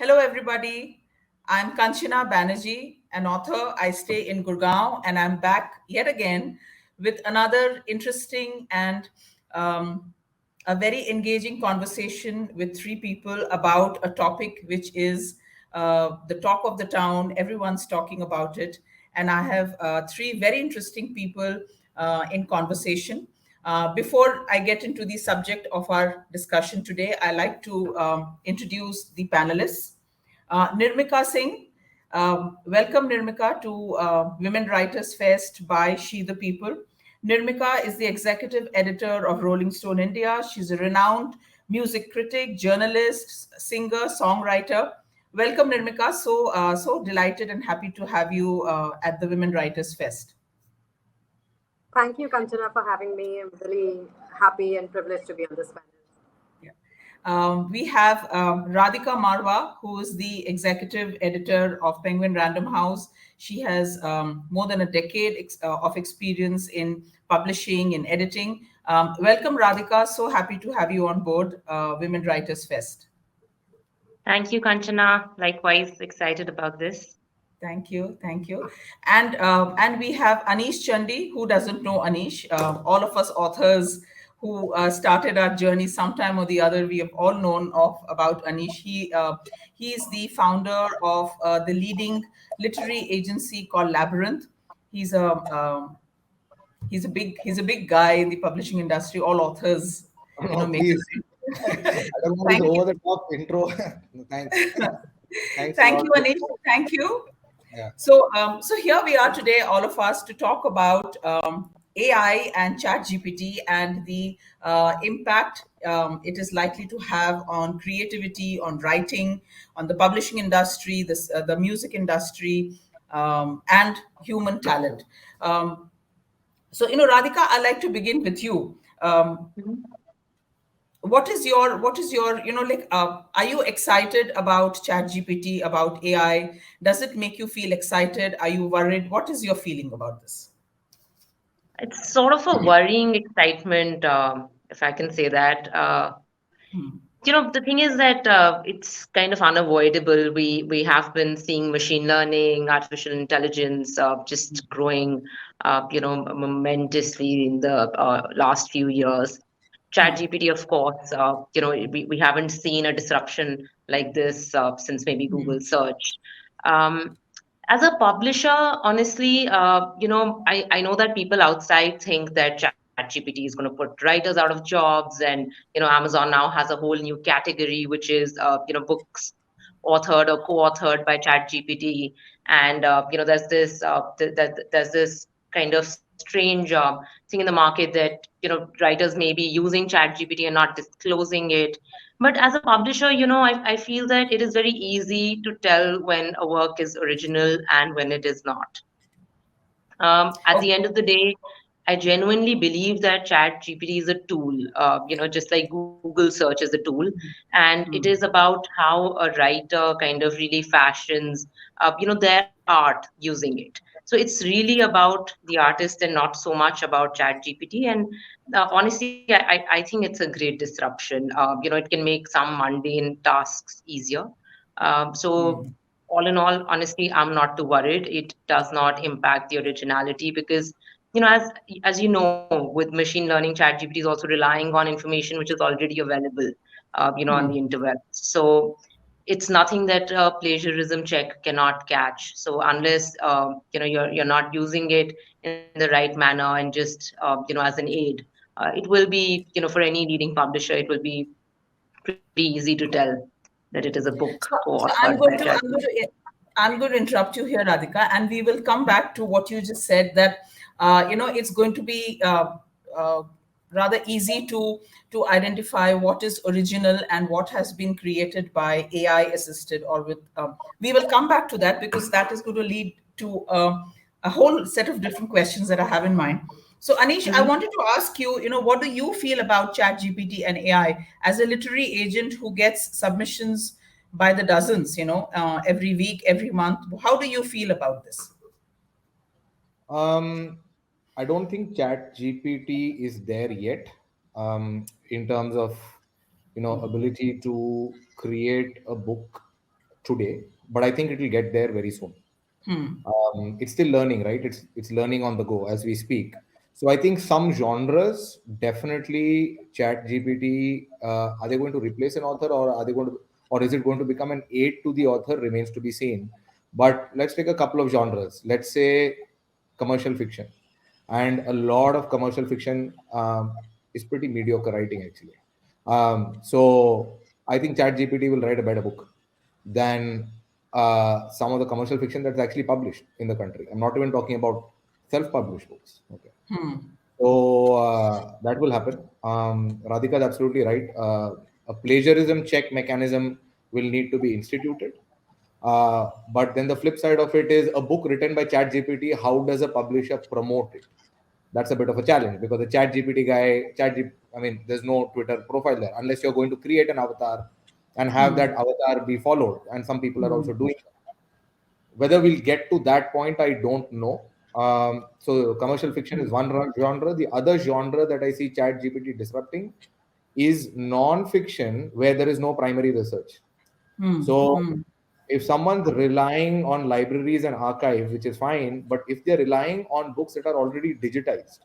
Hello, everybody. I'm Kanchana Banerjee, an author. I stay in Gurgaon, and I'm back yet again with another interesting and a very engaging conversation with three people about a topic which is the talk of the town. Everyone's talking about it. And I have three very interesting people in conversation. Before I get into the subject of our discussion today, I like to introduce the panelists. Nirmika Singh, welcome Nirmika to Women Writers Fest by She the People. Nirmika is the executive editor of Rolling Stone India. She's a renowned music critic, journalist, singer, songwriter. Welcome, Nirmika. So delighted and happy to have you at the Women Writers Fest. Thank you, Kanchana, for having me. I'm really happy and privileged to be on this panel. Yeah. We have Radhika Marwah, who is the executive editor of Penguin Random House. She has more than a decade of experience in publishing and editing. Welcome, Radhika. So happy to have you on board Women Writers Fest. Thank you, Kanchana. Likewise, excited about this. Thank you, and we have Anish Chandy. Who doesn't know Anish? All of us authors who started our journey sometime or the other, we have all known of about Anish. He is the founder of the leading literary agency called Labyrinth. He's a he's a big guy in the publishing industry. All authors, No, make please. it. I don't want this Thank you. over the top intro. Thanks. Thanks a Thank lot. you, Anish. Thank you. Yeah. So here we are today, all of us, to talk about AI and ChatGPT and the impact it is likely to have on creativity, on writing, on the publishing industry, the music industry, and human talent. Radhika, I'd like to begin with you. Mhm. What is your are you excited about ChatGPT, about AI? Does it make you feel excited? Are you worried? What is your feeling about this? It's sort of a worrying excitement, if I can say that. The thing is that it's kind of unavoidable. We have been seeing machine learning, artificial intelligence just growing, momentously in the last few years. ChatGPT, of course, we haven't seen a disruption like this since maybe Google search. Um, as a publisher, honestly, I know that people outside think that ChatGPT is going to put writers out of jobs, and Amazon now has a whole new category, which is books authored or co-authored by ChatGPT, and there's this kind of strange thing in the market that writers may be using ChatGPT and not disclosing it. But as a publisher, I feel that it is very easy to tell when a work is original and when it is not. At the end of the day, I genuinely believe that Chat GPT is a tool, just like Google search is a tool. And it is about how a writer kind of really fashions, their art using it. So it's really about the artist and not so much about Chat GPT. And honestly, I think it's a great disruption. It can make some mundane tasks easier. So all in all, honestly, I'm not too worried. It does not impact the originality because, as you know, with machine learning, ChatGPT is also relying on information which is already available, on the internet. So it's nothing that a plagiarism check cannot catch. So unless you're not using it in the right manner and just as an aid, it will be, for any leading publisher, it will be pretty easy to tell that it is a book So co-authored I'm by going to I'm ChatGPT. going to I'm going to interrupt you here, Radhika, and we will come back to what you just said that it's going to be uh, rather easy to identify what is original and what has been created by AI assisted or with. We will come back to that because that is going to lead to a whole set of different questions that I have in mind. So, Anish, I Mhm. wanted to ask you, what do you feel about ChatGPT and AI as a literary agent who gets submissions by the dozens, every week, every month? How do you feel about this? Um, I don't think Chat GPT is there yet. In terms of ability to create a book today, but I think it will get there very soon. It's still learning, right? It's learning on the go as we speak. So I think some genres definitely Chat GPT. Are they going to replace an author, or are they going to, or is it going to become an aid to the author? Remains to be seen. But let's take a couple of genres. Let's say commercial fiction, and a lot of commercial fiction is pretty mediocre writing actually. So I think Chat GPT will write a better book than some of the commercial fiction that's actually published in the country. I'm not even talking about self-published books. Okay, so that will happen. Radhika is absolutely right. A plagiarism check mechanism will need to be instituted. But then the flip side of it is a book written by ChatGPT. How does a publisher promote it? That's a bit of a challenge because the ChatGPT guy, I mean, there's no Twitter profile there unless you're going to create an avatar and have that avatar be followed. And some people are also doing that. Whether we'll get to that point, I don't know. So commercial fiction is one genre. The other genre that I see ChatGPT disrupting is non-fiction where there is no primary research. So if someone's relying on libraries and archives, which is fine, but if they're relying on books that are already digitized,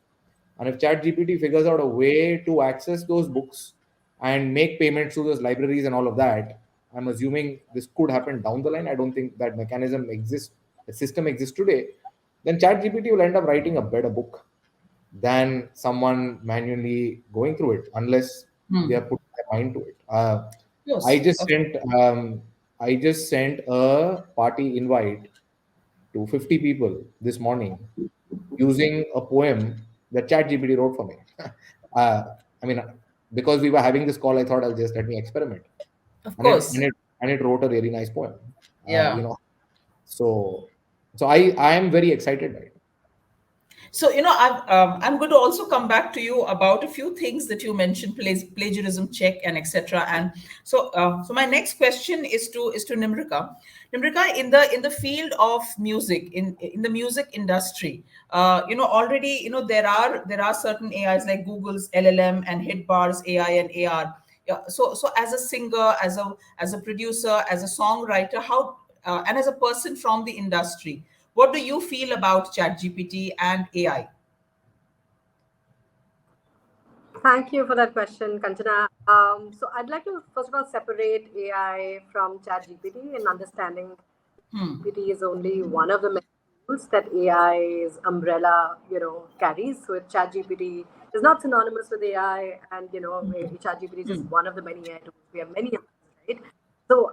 and if ChatGPT figures out a way to access those books and make payments to those libraries and all of that, I'm assuming this could happen down the line. I don't think that mechanism exists, the system exists today. Then ChatGPT will end up writing a better book than someone manually going through it, unless they are putting their mind to it. I Yes. just sent I just sent a party invite to 50 people this morning using a poem that ChatGPT wrote for me. uh, I mean, because we were having this call, I thought I'll just let me experiment, Of and it course. and it and it wrote a really nice poem. You Yeah. know, so I am very excited by it. So, I'm going to also come back to you about a few things that you mentioned, plagiarism check and etc. And so my next question is to Nimrika. Nimrika, in the field of music, in the music industry, already there are certain AIs like Google's LLM and Hitbar's AI and AR. Yeah, so as a singer, as a producer, as a songwriter, how and as a person from the industry, what do you feel about ChatGPT and AI? Thank you for that question, Kanchana. So I'd like to first of all separate AI from ChatGPT and understanding ChatGPT is only one of the many tools that AI's umbrella, carries. So if ChatGPT is not synonymous with AI, and ChatGPT is just one of the many AI tools. We have many others, right? So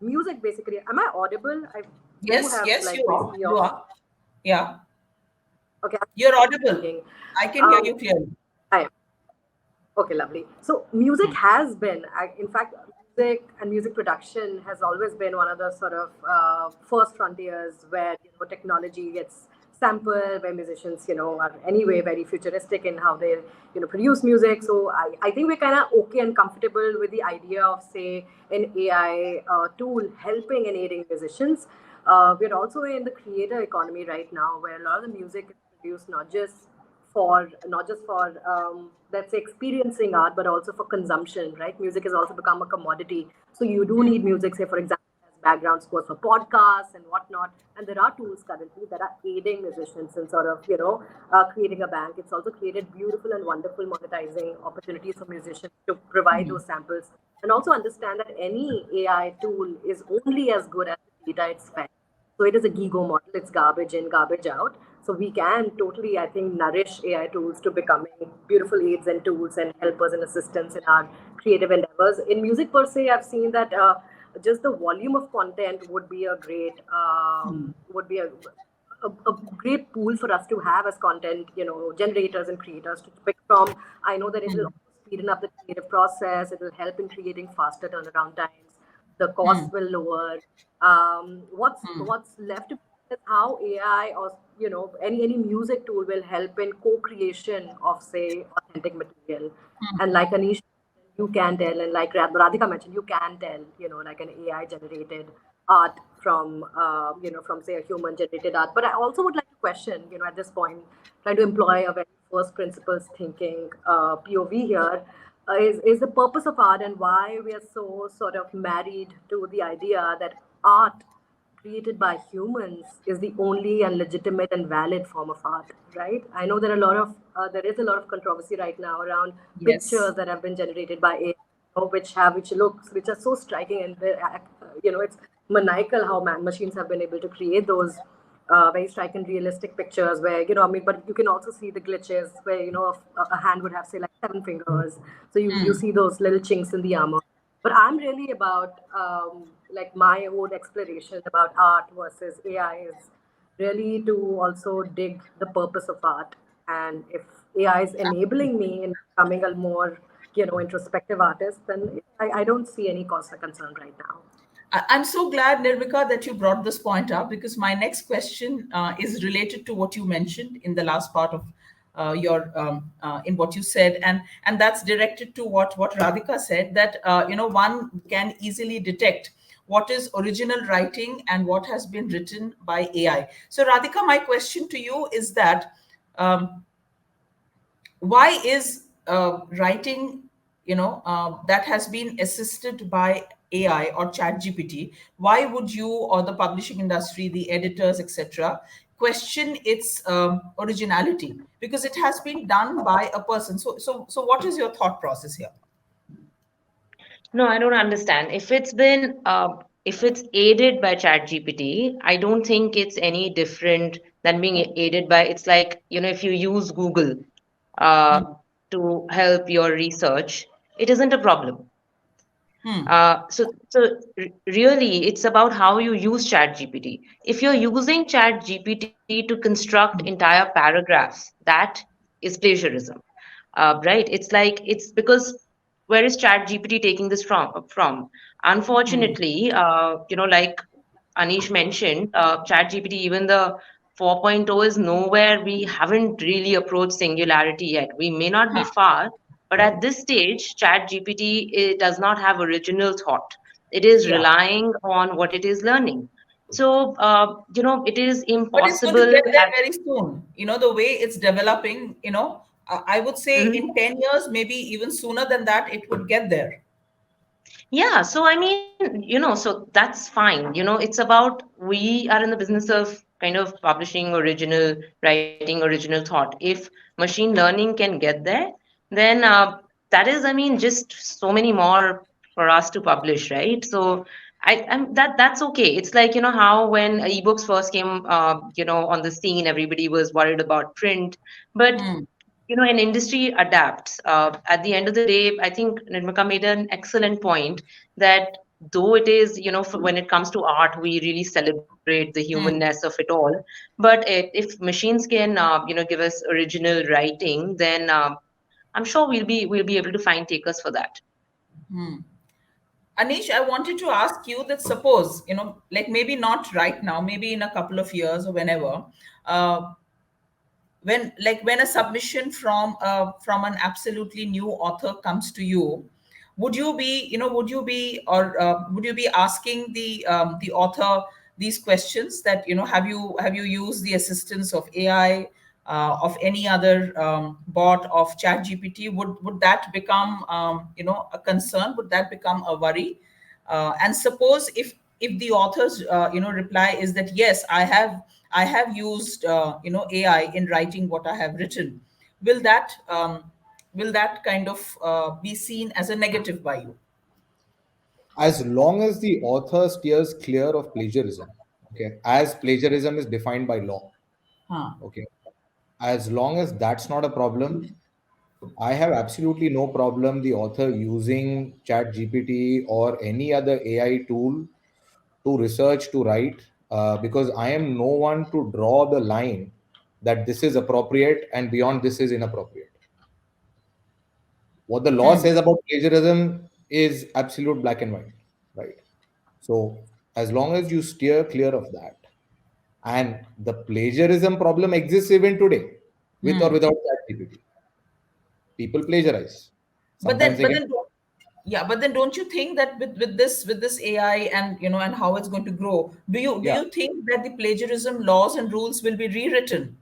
music, basically. Am I audible? I do Yes, have yes, like you are. basically You your are. Yeah, okay. I'm you're audible. speaking. I can hear Um, you clearly. I Okay, lovely. So music has been, in fact, music and music production has always been one of the sort of first frontiers where technology gets sampled, where musicians are anyway very futuristic in how they produce music. So I think we're kind of okay and comfortable with the idea of say an AI tool helping and aiding musicians. We're also in the creator economy right now, where a lot of the music is produced not just for let's say experiencing art, but also for consumption, right? Music has also become a commodity, so you do need music, say for example, as background scores for podcasts and whatnot. And there are tools currently that are aiding musicians in sort of creating a bank. It's also created beautiful and wonderful monetizing opportunities for musicians to provide those samples, and also understand that any AI tool is only as good as the data it's fed. So it is a GIGO model. It's garbage in, garbage out. So we can totally, I think, nourish AI tools to becoming beautiful aids and tools and helpers and assistants in our creative endeavors. In music per se, I've seen that just the volume of content would be a great pool for us to have as content, generators and creators to pick from. I know that it will also speed up the creative process. It will help in creating faster turnaround times. The costs will lower. What's left to be is how AI or any music tool will help in co-creation of say authentic material. And like Anish, you can tell, and like Radhika mentioned, you can tell, like an AI generated art from say a human generated art. But I also would like to question, at this point, trying to employ a very first principles thinking POV here. is the purpose of art, and why we are so sort of married to the idea that art created by humans is the only and legitimate and valid form of art, right? I know there is a lot of controversy right now around Yes. pictures that have been generated by AI, which are so striking, and it's maniacal how machines have been able to create those very striking realistic pictures where, but you can also see the glitches where, a hand would have, say, like 7 fingers, so you see those little chinks in the armor. But I'm really about, like, my own exploration about art versus AI is really to also dig the purpose of art. And if AI is enabling me in becoming a more, introspective artist, then I don't see any cause for concern right now. I'm so glad, Nirmika, that you brought this point up, because my next question is related to what you mentioned in the last part of your in what you said, and that's directed to what Radhika said, that one can easily detect what is original writing and what has been written by AI. So, Radhika, my question to you is that. Why is writing, that has been assisted by AI or chat GPT, why would you or the publishing industry, the editors, etc., question its originality, because it has been done by a person? So what is your thought process here? No, I don't understand. If it's aided by ChatGPT, I don't think it's any different than being aided by. It's like, if you use Google uh, to help your research, it isn't a problem. Really, it's about how you use ChatGPT. If you're using ChatGPT to construct entire paragraphs, that is plagiarism, right? It's because where is ChatGPT taking this from? Unfortunately, like Anish mentioned, ChatGPT, even the 4.0 is nowhere. We haven't really approached singularity yet. We may not be far, but at this stage, ChatGPT it does not have original thought. It is Yeah, relying on what it is learning. So, it is but it's going to impossible get there at. very soon. The way it's developing, I would say Mhm. in 10 years, maybe even sooner than that, it would get there. Yeah, so I mean, so that's fine. It's about we are in the business of kind of publishing original, writing original thought. If machine learning can get there, then that is, I mean, just so many more for us to publish, right? So that's okay. It's like, how when ebooks first came, on the scene, everybody was worried about print, but an industry adapts. At the end of the day, I think Nirmika made an excellent point that though it is, when it comes to art, we really celebrate the humanness of it all. But if machines can, give us original writing, then I'm sure we'll be able to find takers for that. Anish, I wanted to ask you that, suppose, like maybe not right now, maybe in a couple of years or whenever, uh, when a submission from an absolutely new author comes to you, would you be asking the author these questions, that have you used the assistance of AI, of any other bot of chat GPT? Would that become a concern? Would that become a worry? And suppose if the author's reply is that yes, I have used AI in writing what I have written, will that kind of be seen as a negative by you? As long as the author steers clear of plagiarism, okay, as plagiarism is defined by law, Huh. okay, as long as that's not a problem, I have absolutely no problem the author using chat gpt or any other AI tool to research, to write, because I am no one to draw the line that this is appropriate and beyond this is inappropriate. What the law says about plagiarism is absolute black and white, right? So, as long as you steer clear of that, and the plagiarism problem exists even today, with or without ChatGPT, people plagiarize. but Sometimes then they but get. then yeah, but then don't you think that with this AI, and and how it's going to grow, do Yeah. you think that the plagiarism laws and rules will be rewritten?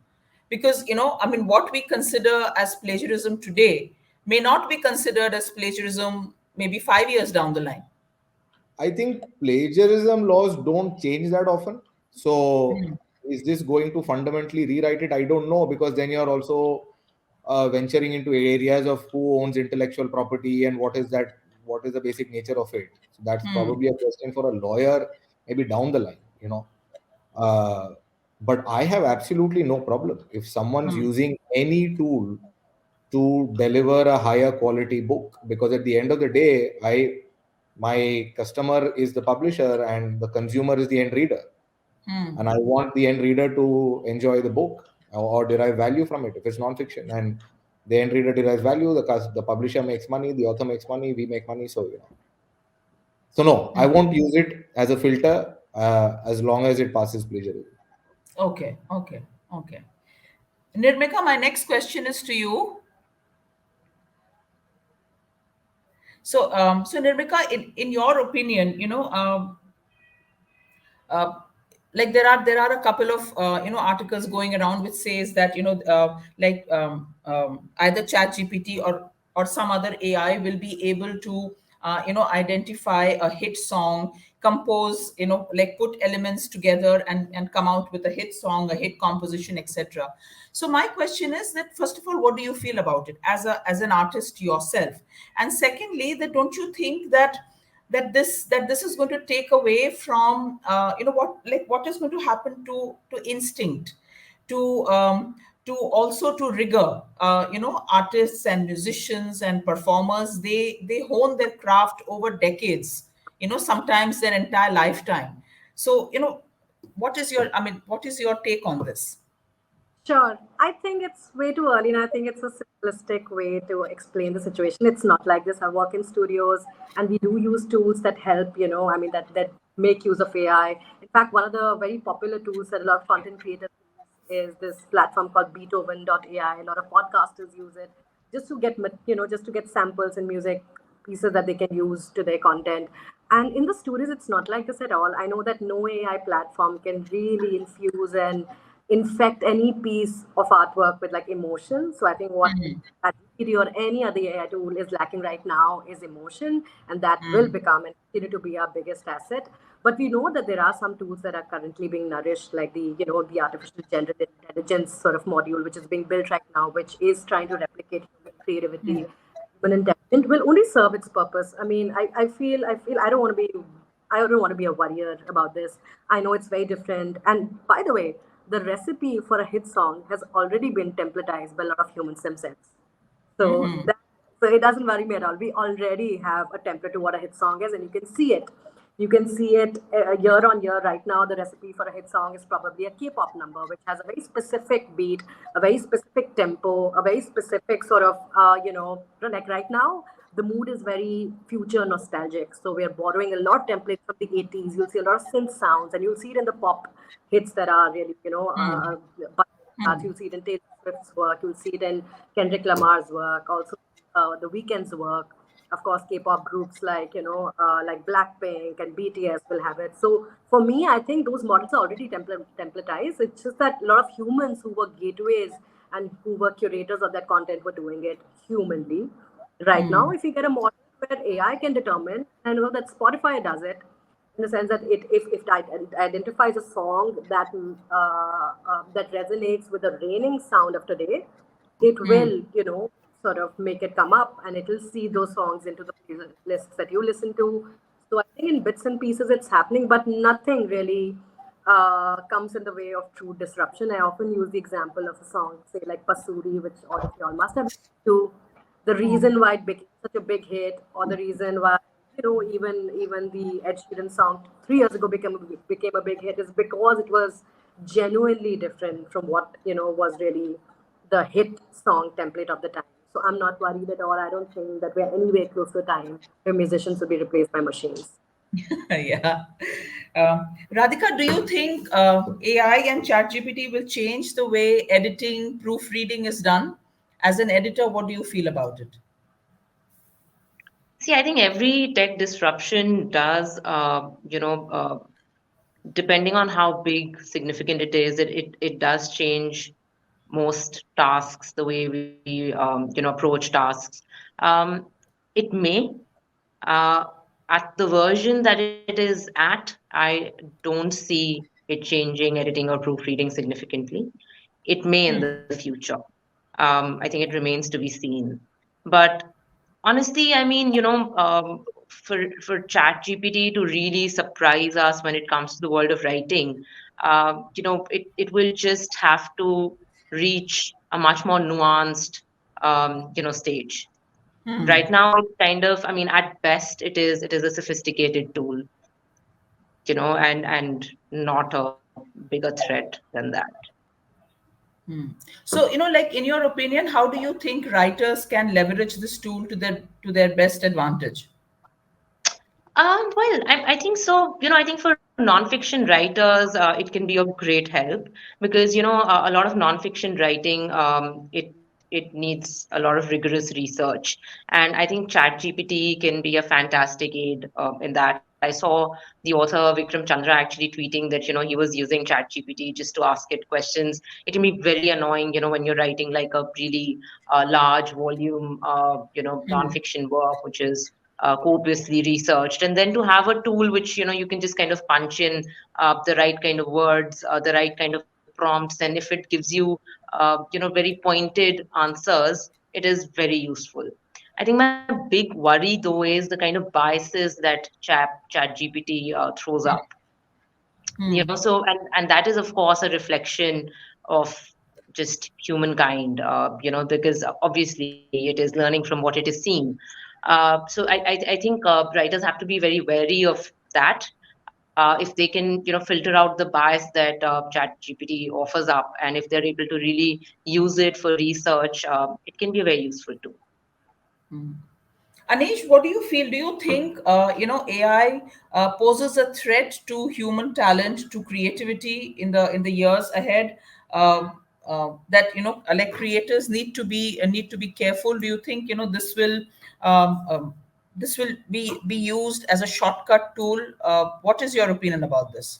Because I mean, what we consider as plagiarism today may not be considered as plagiarism maybe 5 years down the line? I think plagiarism laws don't change that often. So, is this going to fundamentally rewrite it? I don't know, because then you're also venturing into areas of who owns intellectual property and what is that, what is the basic nature of it. So that's probably a question for a lawyer, maybe down the line, you know. Uh, but I have absolutely no problem if someone's using any tool to deliver a higher quality book, because at the end of the day, my customer is the publisher and the consumer is the end reader, and I want the end reader to enjoy the book or derive value from it if it's non-fiction, and the end reader derives value, the publisher makes money, the author makes money, we make money. So, you know, so no, I won't use it as a filter as long as it passes plagiarism. Okay, okay, okay. Nirmika, my next question is to you. So Nirmika, in your opinion, uh, like there are a couple of articles going around which says that either chat gpt or some other ai will be able to identify a hit song, compose, like put elements together and come out with a hit song, a hit composition, etc. So my question is that, first of all, what do you feel about it as an artist yourself? And secondly, that don't you think that this is going to take away from what is going to happen to instinct, to also to rigor? Artists and musicians and performers, they hone their craft over decades, sometimes their entire lifetime. So what is your take on this? Sure. I think it's way too early, and I think it's a simplistic way to explain the situation. It's not like this. I work in studios, and we do use tools that help, that make use of AI. In fact, one of the very popular tools that a lot of content creators use is this platform called Beethoven.ai. A lot of podcasters use it just to get, just to get samples and music pieces that they can use to their content. And in the studios, it's not like this at all. I know that no AI platform can really infuse and infect any piece of artwork with like emotion. So I think what ChatGPT or any other AI tool is lacking right now is emotion, and that will become and continue to be our biggest asset. But we know that there are some tools that are currently being nourished, like the artificial general intelligence sort of module, which is being built right now, which is trying to replicate human creativity, human intelligence, will only serve its purpose. I mean, I feel I don't want to be I don't want to be a worrier about this. I know it's very different. And by the way, the recipe for a hit song has already been templatized by a lot of human sim sets. So so it doesn't worry me at all. We already have a template to what a hit song is, and you can see it. You can see it year on year right now. The recipe for a hit song is probably a K-pop number, which has a very specific beat, a very specific tempo, a very specific sort of, like right now, the mood is very future nostalgic. So we're borrowing a lot of templates from the 80s. You'll see a lot of synth sounds, and you'll see it in the pop hits that are really, you'll see it in Taylor Swift's work. You'll see it in Kendrick Lamar's work. Also, The Weeknd's work. Of course, K-pop groups like like Blackpink and BTS will have it. So for me, I think those models are already templatized. It's just that a lot of humans who were gateways and who were curators of that content were doing it humanly. Right now, if you get a model where AI can determine, I know that Spotify does it, in the sense that if it identifies a song that resonates with the raining sound of today, it will, sort of make it come up, and it will see those songs into the playlists that you listen to. So I think in bits and pieces it's happening, but nothing really comes in the way of true disruption. I often use the example of a song, say like Pasuri, which all of y'all must have listened to. The reason why it became such a big hit, or the reason why even the Ed Sheeran song 3 years ago became a big hit, is because it was genuinely different from what was really the hit song template of the time. So I'm not worried at all. I don't think that we're anywhere close to a time where musicians will be replaced by machines. Yeah. Radhika, do you think AI and ChatGPT will change the way editing, proofreading is done? As an editor, what do you feel about it? See, I think every tech disruption does, depending on how big, significant it is, it does change most tasks, the way we approach tasks. Um, it may, uh, at the version that it is at, I don't see it changing editing or proofreading significantly. It may in the future. I think it remains to be seen. But honestly, I mean, for ChatGPT to really surprise us when it comes to the world of writing, it will just have to reach a much more nuanced, stage. Right now, it's kind of, I mean, at best, it is a sophisticated tool, and not a bigger threat than that. So, like in your opinion, how do you think writers can leverage this tool to their best advantage? Well, I think so. I think for nonfiction writers, it can be of great help because a lot of nonfiction writing, it needs a lot of rigorous research, and I think ChatGPT can be a fantastic aid in that. I saw the author Vikram Chandra actually tweeting that he was using ChatGPT just to ask it questions. It can be very annoying, when you're writing like a really large volume, nonfiction work, which is copiously researched, and then to have a tool which you can just kind of punch in the right kind of words, the right kind of prompts, and if it gives you very pointed answers, it is very useful. I think my big worry though is the kind of biases that chat gpt throws up. So and that is of course a reflection of just humankind, because obviously it is learning from what it is seeing. So I think writers have to be very wary of that. If they can filter out the bias that ChatGPT offers up, and if they're able to really use it for research, it can be very useful too. Anish, what do you feel? Do you think AI poses a threat to human talent, to creativity in the years ahead? That like creators need to be careful. Do you think um, um, this will be used as a shortcut tool? What is your opinion about this?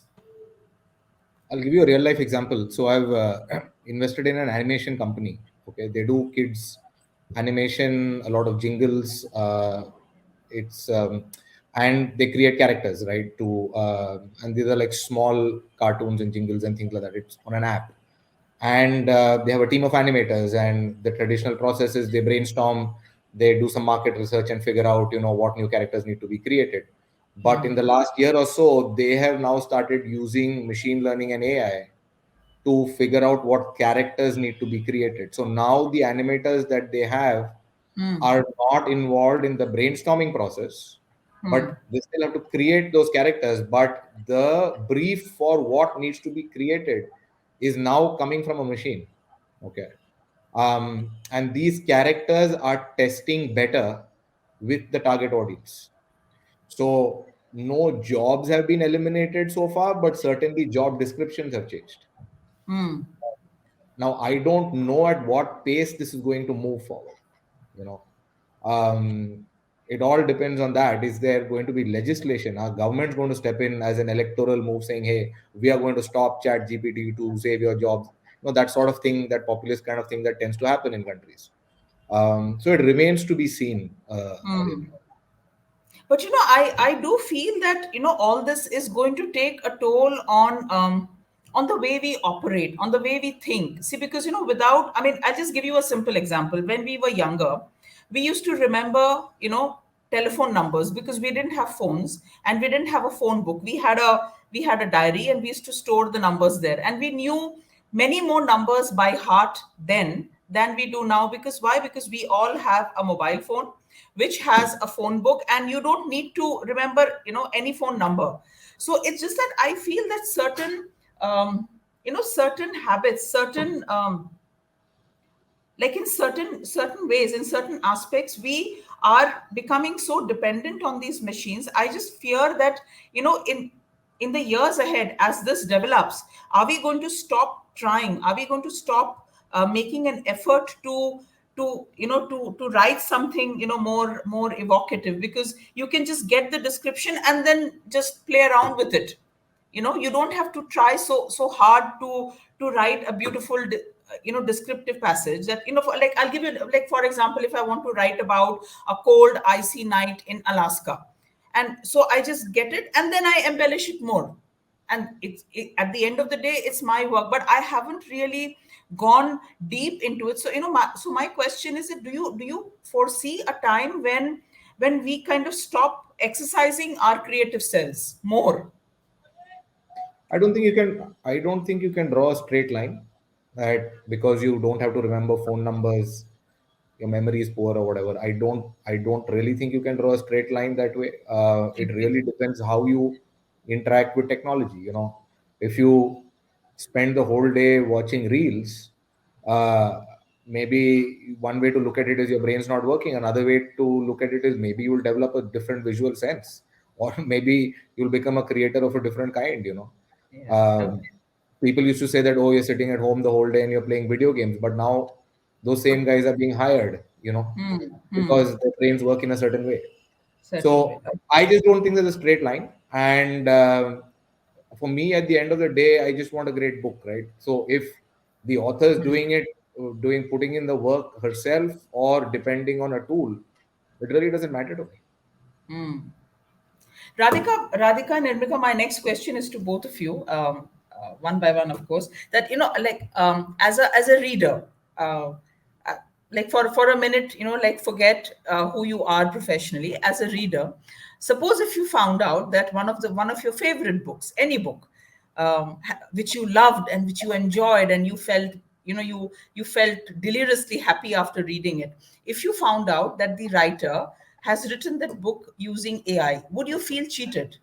I'll give you a real life example. So I've invested in an animation company. Okay, they do kids animation, a lot of jingles. It's and they create characters, right? And these are like small cartoons and jingles and things like that. It's on an app, and they have a team of animators. And the traditional process is they brainstorm, they do some market research, and figure out what new characters need to be created. But in the last year or so, they have now started using machine learning and AI to figure out what characters need to be created. So now the animators that they have are not involved in the brainstorming process, but they still have to create those characters. But the brief for what needs to be created is now coming from a machine. Okay. And these characters are testing better with the target audience. So no jobs have been eliminated so far, but certainly job descriptions have changed. Now I don't know at what pace this is going to move forward. You know, it all depends on that. Is there going to be legislation? Our government's going to step in as an electoral move, saying, "Hey, we are going to stop Chat GPT to save your jobs." That sort of thing, that populist kind of thing that tends to happen in countries. So it remains to be seen. Really. But I do feel that all this is going to take a toll on the way we operate, on the way we think. See, because without, I mean, I'll just give you a simple example. When we were younger, we used to remember telephone numbers because we didn't have phones and we didn't have a phone book. We had a diary and we used to store the numbers there, and we knew many more numbers by heart then than we do now. Because why? Because we all have a mobile phone which has a phone book, and you don't need to remember any phone number. So it's just that I feel that certain habits, certain like in certain ways, in certain aspects, we are becoming so dependent on these machines. I just fear that in the years ahead, as this develops, are we going to stop trying? Are we going to stop making an effort to write something more evocative? Because you can just get the description and then just play around with it. You don't have to try so hard to write a beautiful descriptive passage that, like, I'll give you, like, for example, if I want to write about a cold icy night in Alaska, and so I just get it and then I embellish it more, and at the end of the day it's my work, but I haven't really gone deep into it. So my question is that, do you foresee a time when we kind of stop exercising our creative selves more? I don't think you can draw a straight line, that because you don't have to remember phone numbers, your memory is poor or whatever. I don't really think you can draw a straight line that way. It really depends how you interact with technology. If you spend the whole day watching reels, uh, maybe one way to look at it is your brain's not working. Another way to look at it is maybe you'll develop a different visual sense, or maybe you'll become a creator of a different kind. Yeah. Um, Okay. People used to say that, oh, you're sitting at home the whole day and you're playing video games, but now those same guys are being hired, because their brains work in a certain way. Certain way. So I just don't think there's a straight line. And for me, at the end of the day, I just want a great book, right? So if the author is doing it, putting in the work herself, or depending on a tool, it really doesn't matter to me. Radhika and Nirmika, my next question is to both of you, one by one, of course. That, like, as a reader, uh, uh, like, for a minute, like, forget who you are professionally. As a reader, suppose if you found out that one of your favorite books, any book, which you loved and which you enjoyed, and you felt, you felt deliriously happy after reading it. If you found out that the writer has written that book using AI, would you feel cheated?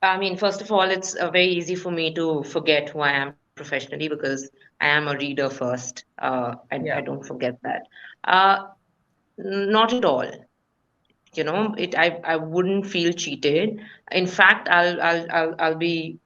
I mean, first of all, it's very easy for me to forget who I am professionally because I am a reader first. I Yeah. don't forget that. Uh, Not at all. I wouldn't feel cheated. In fact, I'll be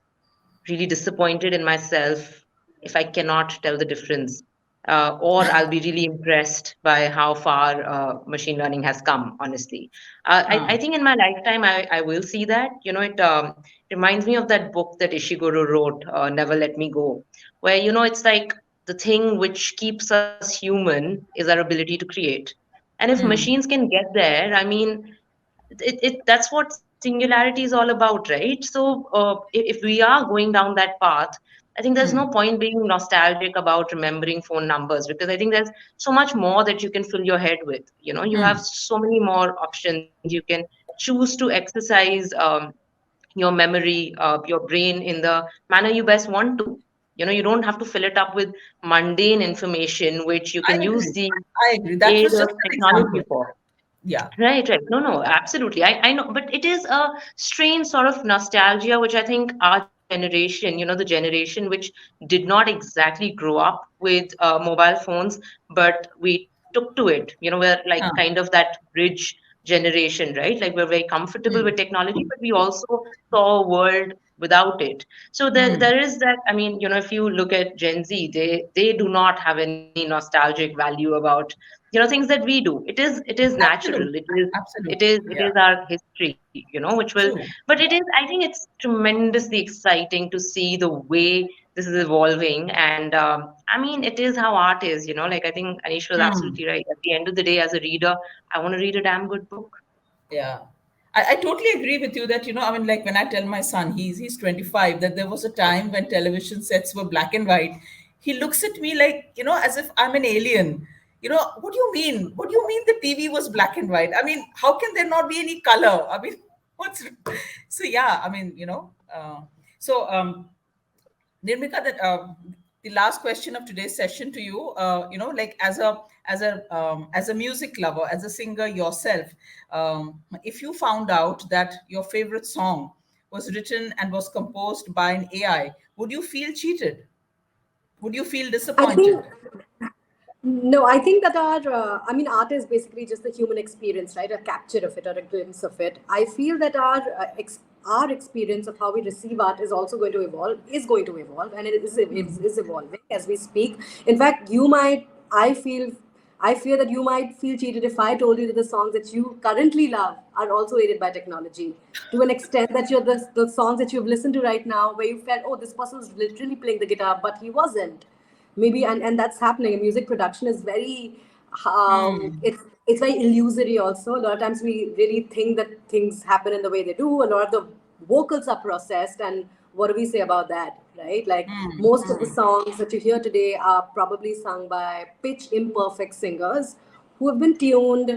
really disappointed in myself if I cannot tell the difference. Or I'll be really impressed by how far machine learning has come, honestly. I think in my lifetime, I will see that. It reminds me of that book that Ishiguro wrote, Never Let Me Go, where, it's like the thing which keeps us human is our ability to create. And if machines can get there, I mean, that's what singularity is all about, right? So if we are going down that path, I think there's no point being nostalgic about remembering phone numbers, because I think there's so much more that you can fill your head with. You have so many more options. You can choose to exercise your memory, your brain in the manner you best want to. You don't have to fill it up with mundane information, which you I can use agree. the I agree. That aid was of just an technology example. for. Yeah. Right, right. No, no, absolutely. I know, but it is a strange sort of nostalgia, which I think our generation, the generation which did not exactly grow up with mobile phones, but we took to it. We're like Huh. kind of that bridge generation, right? Like we're very comfortable with technology, but we also saw a world without it. So there is that. I mean, if you look at Gen Z, they do not have any nostalgic value about things that we do. It is natural. Absolutely. It Absolutely. is it Yeah. is our history, which will. True. But I think it's tremendously exciting to see the way this is evolving. And I mean, it is how art is. Like, I think Anish was absolutely right. At the end of the day, as a reader, I want to read a damn good book. Yeah. I totally agree with you that, I mean, like, when I tell my son, he's 25, that there was a time when television sets were black and white. He looks at me like, as if I'm an alien. What do you mean? What do you mean the TV was black and white? I mean, how can there not be any color? I mean, what's so, yeah, I mean, so Nirmika, that the last question of today's session to you, like, as a music lover, as a singer yourself, if you found out that your favorite song was written and was composed by an AI, would you feel cheated? Would you feel I disappointed? think no, I think that I mean, art is basically just the human experience, right? A capture of it or a glimpse of it. I feel that our experience of how we receive art is going to evolve, and it is evolving as we speak. In fact, I feel, I fear that you might feel cheated if I told you that the songs that you currently love are also aided by technology to an extent that the songs that you've listened to right now, where you felt, oh, this person was literally playing the guitar, but he wasn't. Maybe, and that's happening. Music production is very, Hmm. it's very illusory also. A lot of times we really think that things happen in the way they do. A lot of the vocals are processed, and what do we say about that, right? Like Hmm. most of the Hmm. songs that you hear today are probably sung by pitch imperfect singers who have been tuned.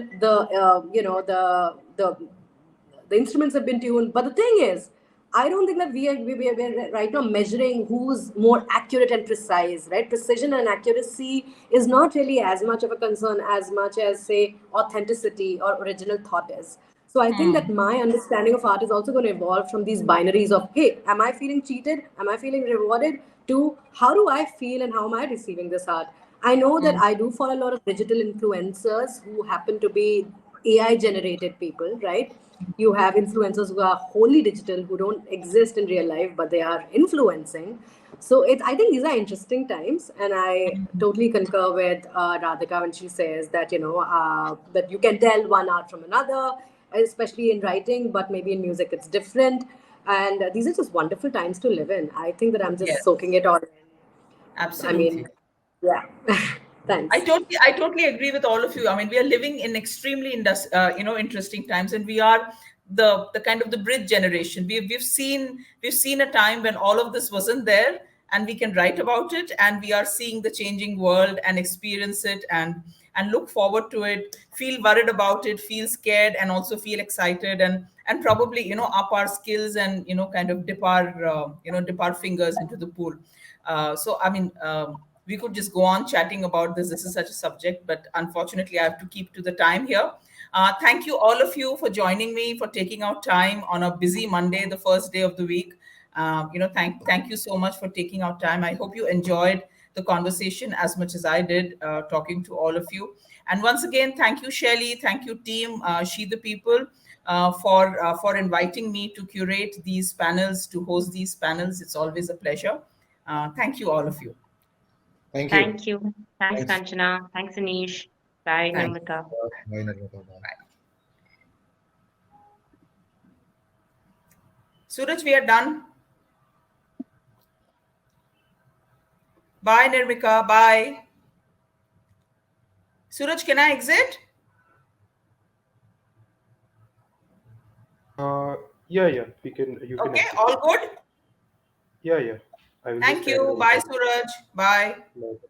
The instruments have been tuned. But the thing is, I don't think that we are right now measuring who's more accurate and precise, right? Precision and accuracy is not really as much of a concern as much as, say, authenticity or original thought is. So I think that Hmm. my understanding of art is also going to evolve from these binaries of, hey, am I feeling cheated? Am I feeling rewarded? To how do I feel and how am I receiving this art? I know that Hmm. I do follow a lot of digital influencers who happen to be AI generated people, right? You have influencers who are wholly digital, who don't exist in real life, but they are influencing. So I think these are interesting times, and I totally concur with Radhika when she says that that you can tell one art from another, especially in writing, but maybe in music it's different. And these are just wonderful times to live in. I think that I'm just Yes, soaking it all in. I mean, absolutely. yeah. I Thanks. totally, I totally agree with all of you. I mean, we are living in extremely, interesting times, and we are the kind of the bridge generation. We've seen a time when all of this wasn't there, and we can write about it, and we are seeing the changing world and experience it, and look forward to it, feel worried about it, feel scared, and also feel excited, and probably up our skills and kind of dip our fingers into the pool. So I mean. We could just go on chatting about this. This is such a subject, but unfortunately, I have to keep to the time here. Thank you, all of you, for joining me, for taking out time on a busy Monday, the first day of the week. Thank you so much for taking out time. I hope you enjoyed the conversation as much as I did, talking to all of you. And once again, thank you, Shelly. Thank you, team, She the People, for inviting me to curate these panels, to host these panels. It's always a pleasure. Thank you, all of you. Thank you. Thank you. Thanks, Thanks. Kanchana. Thanks, Anish. Bye, Thank Nirmika. Bye, Nirmata. Bye. Suraj, we are done. Bye, Nirmika. Bye. Suraj, can I exit? Uh, yeah, yeah, we can. You can Okay, exit. all good. Yeah, yeah. I will just Thank end you. the Bye, recording. Suraj. Bye. Bye.